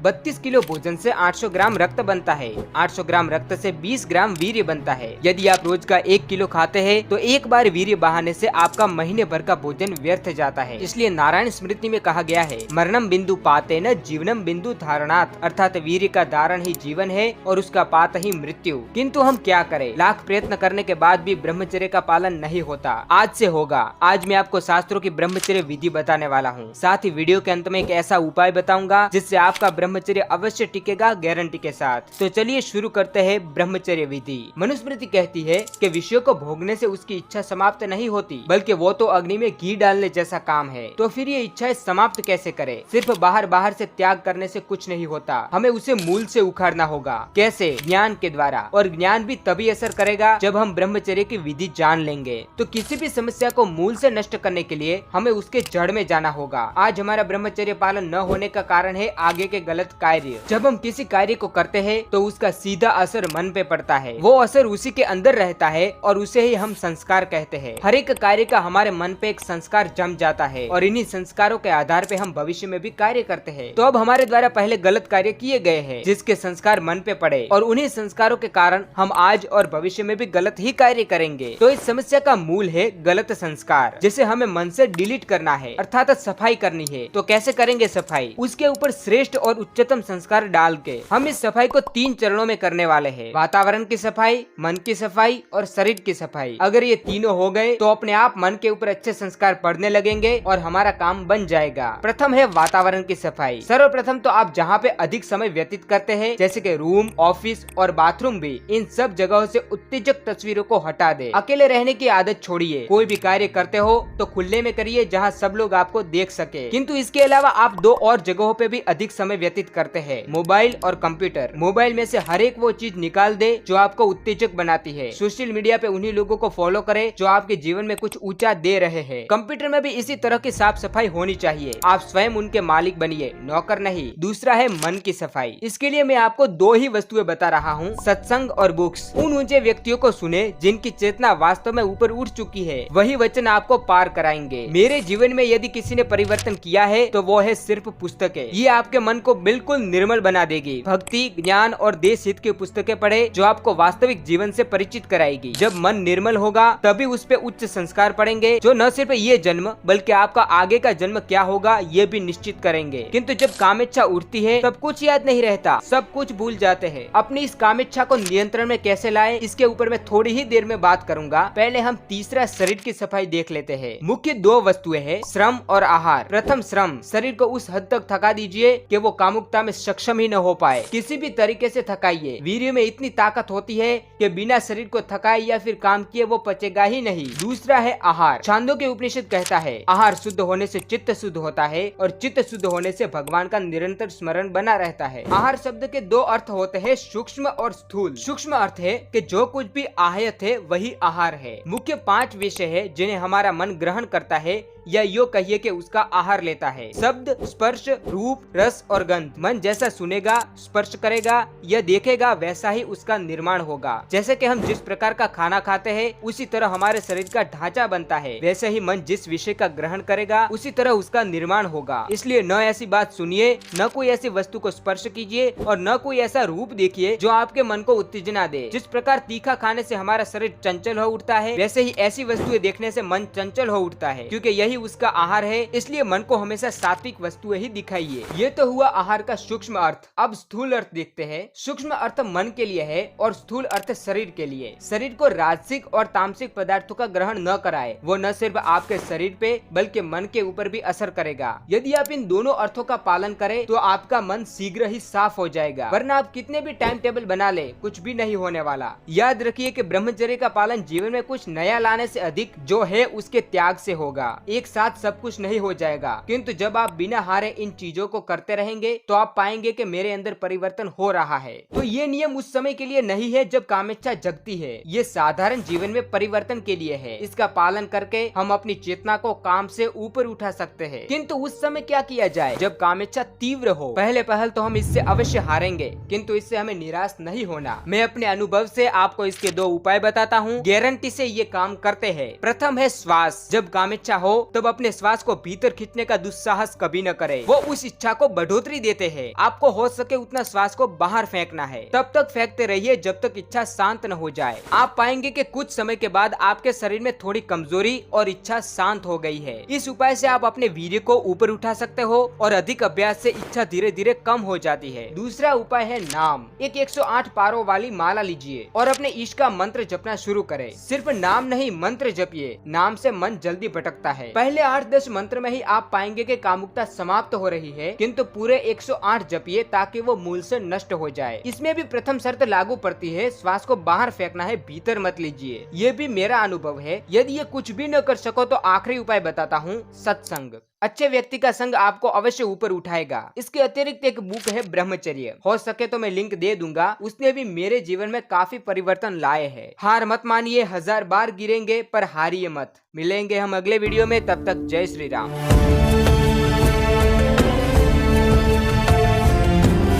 32 kilo भोजन से 800 ग्राम रक्त बनता है। 800 ग्राम रक्त से 20 ग्राम वीर्य बनता है। यदि आप रोज का 1 किलो खाते हैं तो एक बार वीर्य बहाने से आपका महीने भर का भोजन व्यर्थ जाता है। इसलिए नारायण स्मृति में कहा गया है, मरणम बिंदु पातेन जीवनम बिंदु धारणात्, अर्थात वीर्य का धारण ही जीवन है और उसका पात ही मृत्यु। किंतु हम क्या करें, लाख प्रयत्न करने के बाद भी ब्रह्मचर्य का पालन नहीं होता। आज से होगा। आज मैं आपको शास्त्रों की ब्रह्मचर्य विधि बताने वाला हूँ। साथ ही वीडियो के अंत में एक ऐसा उपाय बताऊंगा जिससे आपका ब्रह्मचर्य अवश्य टिकेगा, गारंटी के साथ। तो चलिए शुरू करते हैं ब्रह्मचर्य विधि। मनुस्मृति कहती है कि विषयों को भोगने से उसकी इच्छा समाप्त नहीं होती, बल्कि वो तो अग्नि में घी डालने जैसा काम है। तो फिर ये इच्छाएं समाप्त कैसे करें? सिर्फ बाहर बाहर से त्याग करने से कुछ नहीं होता, हमें उसे मूल से उखाड़ना होगा। कैसे? ज्ञान के द्वारा। और ज्ञान भी तभी असर करेगा जब हम ब्रह्मचर्य की विधि जान लेंगे। तो किसी भी समस्या को मूल से नष्ट करने के लिए हमें उसके जड़ में जाना होगा। आज हमारा ब्रह्मचर्य पालन न होने का कारण है आगे के गलत कार्य। जब हम किसी कार्य को करते हैं तो उसका सीधा असर मन पे पड़ता है। वो असर उसी के अंदर रहता है और उसे ही हम संस्कार कहते हैं। हर एक कार्य का हमारे मन पे एक संस्कार जम जाता है और इन्हीं संस्कारों के आधार पे हम भविष्य में भी कार्य करते हैं। तो अब हमारे द्वारा पहले गलत कार्य किए गए हैं जिसके संस्कार मन पे पड़े और उन्हीं संस्कारों के कारण हम आज और भविष्य में भी गलत ही कार्य करेंगे। तो इस समस्या का मूल है गलत संस्कार, जिसे हमें मन से डिलीट करना है, अर्थात सफाई करनी है। तो कैसे करेंगे सफाई? उसके ऊपर श्रेष्ठ और उच्चतम संस्कार डाल के हम इस सफाई को 3 चरणों में करने वाले हैं। वातावरण की सफाई, मन की सफाई और शरीर की सफाई। अगर ये तीनों हो गए तो अपने आप मन के ऊपर अच्छे संस्कार पड़ने लगेंगे और हमारा काम बन जाएगा। प्रथम है वातावरण की सफाई। सर्वप्रथम तो आप जहाँ पे अधिक समय व्यतीत करते हैं, जैसे कि रूम, ऑफिस और बाथरूम भी, इन सब जगहों से उत्तेजक तस्वीरों को हटा दे। अकेले रहने की आदत छोड़िए। कोई भी कार्य करते हो तो खुले में करिए जहाँ सब लोग आपको देख सके। किंतु इसके अलावा आप 2 और जगहों पे भी अधिक समय व्यतीत करते हैं, मोबाइल और कंप्यूटर। मोबाइल में से हर एक वो चीज निकाल दे जो आपको उत्तेजक बनाती है। सोशल मीडिया पे उन्हीं लोगों को फॉलो करे जो आपके जीवन में कुछ ऊंचा दे रहे हैं। कंप्यूटर में भी इसी तरह की साफ सफाई होनी चाहिए। आप स्वयं उनके मालिक बनिए, नौकर नहीं। दूसरा है मन की सफाई। इसके लिए मैं आपको 2 ही वस्तुएं बता रहा हूँ, सत्संग और बुक्स। उन ऊंचे व्यक्तियों को सुने जिनकी चेतना वास्तव में ऊपर उठ चुकी है। वही वचन आपको पार कराएंगे। मेरे जीवन में यदि किसी ने परिवर्तन किया है तो वो है सिर्फ पुस्तकें। ये आपके मन को बिल्कुल निर्मल बना देगी। भक्ति, ज्ञान और देश हित की पुस्तकें पढ़े जो आपको वास्तविक जीवन से परिचित कराएगी। जब मन निर्मल होगा तभी उस पे उच्च संस्कार पड़ेंगे जो न सिर्फ ये जन्म बल्कि आपका आगे का जन्म क्या होगा ये भी निश्चित करेंगे। किंतु जब कामेच्छा उठती है तब कुछ याद नहीं रहता, सब कुछ भूल जाते हैं। अपनी इस कामेच्छा को नियंत्रण में कैसे लाएं, इसके ऊपर मैं थोड़ी ही देर में बात करूंगा। पहले हम तीसरा शरीर की सफाई देख लेते हैं। मुख्य 2 वस्तुएं हैं, श्रम और आहार। प्रथम श्रम। शरीर को उस हद तक थका दीजिए कि वो कामुकता में सक्षम ही न हो पाए। किसी भी तरीके से थकाइए। वीर्य में इतनी ताकत होती है कि बिना शरीर को थकाए या फिर काम किए वो पचेगा ही नहीं। दूसरा है आहार। छांदोग्य उपनिषद कहता है, आहार शुद्ध होने से चित्त शुद्ध होता है और चित्त शुद्ध होने से भगवान का निरंतर स्मरण बना रहता है। आहार शब्द के 2 अर्थ होते हैं, सूक्ष्म और स्थूल। सूक्ष्म अर्थ है कि जो कुछ भी आहत है वही आहार है। मुख्य 5 विषय है जिन्हें हमारा मन ग्रहण करता है या यो कहिए कि उसका आहार लेता है। शब्द, स्पर्श, रूप, रस और गंध। मन जैसा सुनेगा, स्पर्श करेगा या देखेगा वैसा ही उसका निर्माण होगा। जैसे कि हम जिस प्रकार का खाना खाते हैं उसी तरह हमारे शरीर का ढांचा बनता है, वैसे ही मन जिस विषय का ग्रहण करेगा उसी तरह उसका निर्माण होगा। इसलिए न ऐसी बात सुनिए, न कोई ऐसी वस्तु को स्पर्श कीजिए और न कोई ऐसा रूप देखिए जो आपके मन को उत्तेजना दे। जिस प्रकार तीखा खाने से हमारा शरीर चंचल हो उठता है, वैसे ही ऐसी वस्तुएं देखने से मन चंचल हो उठता है, क्योंकि यही उसका आहार है। इसलिए मन को हमेशा सात्विक वस्तुएं ही दिखाइए। ये तो हुआ आहार का सूक्ष्म अर्थ। अब स्थूल अर्थ देखते हैं। सूक्ष्म अर्थ मन के लिए है और स्थूल अर्थ शरीर के लिए। शरीर को राजसिक और तामसिक पदार्थों का ग्रहण न कराए। वो न सिर्फ आपके शरीर पे बल्कि मन के ऊपर भी असर करेगा। यदि आप इन दोनों अर्थों का पालन करें तो आपका मन शीघ्र ही साफ हो जाएगा, वरना आप कितने भी टाइम टेबल बना ले कुछ भी नहीं होने वाला। याद रखिए कि ब्रह्मचर्य का पालन जीवन में कुछ नया लाने से अधिक जो है उसके त्याग से होगा। एक साथ सब कुछ नहीं हो जाएगा, किंतु जब आप बिना हारे इन चीजों को करते रहेंगे तो आप पाएंगे कि मेरे अंदर परिवर्तन हो रहा है। तो ये नियम उस समय के लिए नहीं है जब कामेच्छा जगती है, ये साधारण जीवन में परिवर्तन के लिए है। इसका पालन करके हम अपनी चेतना को काम से ऊपर उठा सकते हैं। किंतु उस समय क्या किया जाए जब कामेच्छा तीव्र हो? पहले पहल तो हम इससे अवश्य हारेंगे, किंतु इससे हमें निराश नहीं होना। मैं अपने अनुभव से आपको इसके 2 उपाय बताता हूँ, गारंटी से ये काम करते हैं। प्रथम है श्वास। जब कामेच्छा हो तब अपने श्वास को भीतर खींचने का दुस्साहस कभी न करे, वो उस इच्छा को बढ़ोतरी दे लेते हैं। आपको हो सके उतना श्वास को बाहर फेंकना है। तब तक फेंकते रहिए जब तक इच्छा शांत न हो जाए। आप पाएंगे कि कुछ समय के बाद आपके शरीर में थोड़ी कमजोरी और इच्छा शांत हो गई है। इस उपाय से आप अपने वीर्य को ऊपर उठा सकते हो और अधिक अभ्यास से इच्छा धीरे धीरे कम हो जाती है। दूसरा उपाय है नाम। एक 108 पारों वाली माला लीजिए और अपने इष्ट का मंत्र जपना शुरू करें। सिर्फ नाम नहीं, मंत्र जपिए। नाम से मन जल्दी भटकता है। पहले 8-10 मंत्र में ही आप पाएंगे कि कामुकता समाप्त हो रही है, किंतु पूरे 108 जपिए ताकि वो मूल से नष्ट हो जाए। इसमें भी प्रथम शर्त लागू पड़ती है, श्वास को बाहर फेंकना है, भीतर मत लीजिए। ये भी मेरा अनुभव है। यदि ये कुछ भी न कर सको तो आखिरी उपाय बताता हूँ, सत्संग। अच्छे व्यक्ति का संग आपको अवश्य ऊपर उठाएगा। इसके अतिरिक्त एक बुक है ब्रह्मचर्य, हो सके तो मैं लिंक दे दूंगा। उसने भी मेरे जीवन में काफी परिवर्तन लाए हैं। हार मत मानिए, 1000 बार गिरेंगे पर हारिए मत। मिलेंगे हम अगले वीडियो में, तब तक जय श्री राम।